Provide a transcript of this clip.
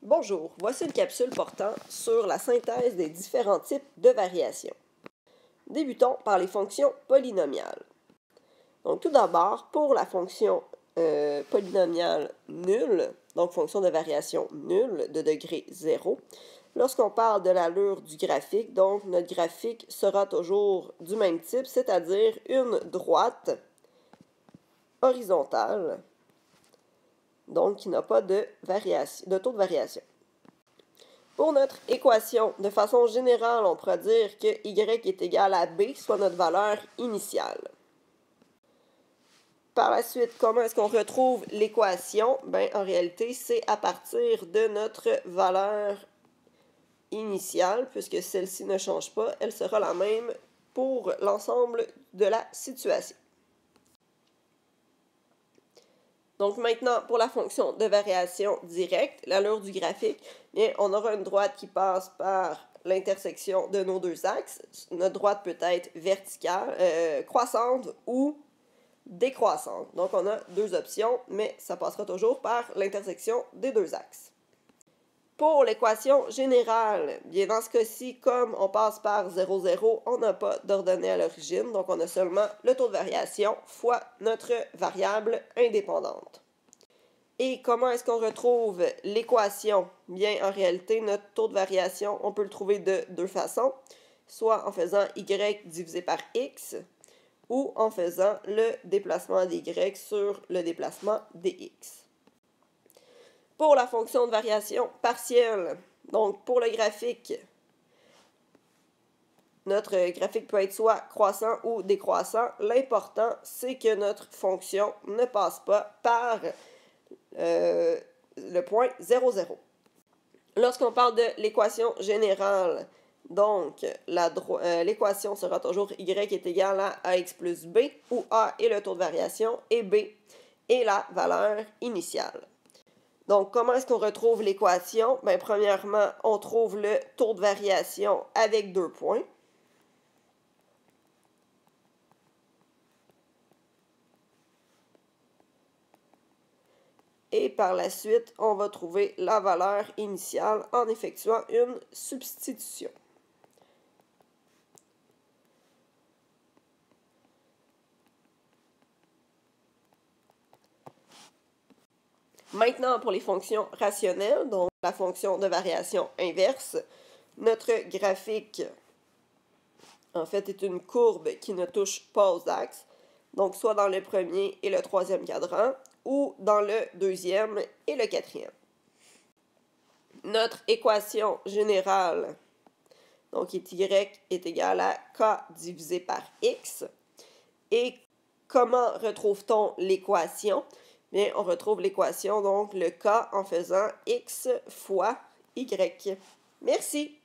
Bonjour, voici une capsule portant sur la synthèse des différents types de variations. Débutons par les fonctions polynomiales. Donc tout d'abord, pour la fonction polynomiale nulle, donc fonction de variation nulle de degré 0, lorsqu'on parle de l'allure du graphique, donc notre graphique sera toujours du même type, c'est-à-dire une droite horizontale, donc qui n'a pas de taux de variation. Pour notre équation, de façon générale, on pourra dire que y est égal à b, soit notre valeur initiale. Par la suite, comment est-ce qu'on retrouve l'équation? Bien, en réalité, c'est à partir de notre valeur initiale, puisque celle-ci ne change pas, elle sera la même pour l'ensemble de la situation. Donc maintenant, pour la fonction de variation directe, l'allure du graphique, bien, on aura une droite qui passe par l'intersection de nos deux axes. Notre droite peut être verticale, croissante ou décroissante. Donc on a deux options, mais ça passera toujours par l'intersection des deux axes. Pour l'équation générale, bien dans ce cas-ci, comme on passe par 0, 0, on n'a pas d'ordonnée à l'origine, donc on a seulement le taux de variation fois notre variable indépendante. Et comment est-ce qu'on retrouve l'équation? Bien, en réalité, notre taux de variation, on peut le trouver de deux façons, soit en faisant y divisé par x, ou en faisant le déplacement d'y sur le déplacement dx. Pour la fonction de variation partielle, donc pour le graphique, notre graphique peut être soit croissant ou décroissant. L'important, c'est que notre fonction ne passe pas par le point 0, 0. Lorsqu'on parle de l'équation générale, donc l'équation sera toujours y est égal à ax plus b, où a est le taux de variation et b est la valeur initiale. Donc, comment est-ce qu'on retrouve l'équation? Bien, premièrement, on trouve le taux de variation avec 2 points. Et par la suite, on va trouver la valeur initiale en effectuant une substitution. Maintenant, pour les fonctions rationnelles, donc la fonction de variation inverse, notre graphique, en fait, est une courbe qui ne touche pas aux axes, donc soit dans le premier et le troisième cadran, ou dans le deuxième et le quatrième. Notre équation générale, donc y est égal à k divisé par x. Et comment retrouve-t-on l'équation? Bien, on retrouve l'équation, donc le k, en faisant x fois y. Merci!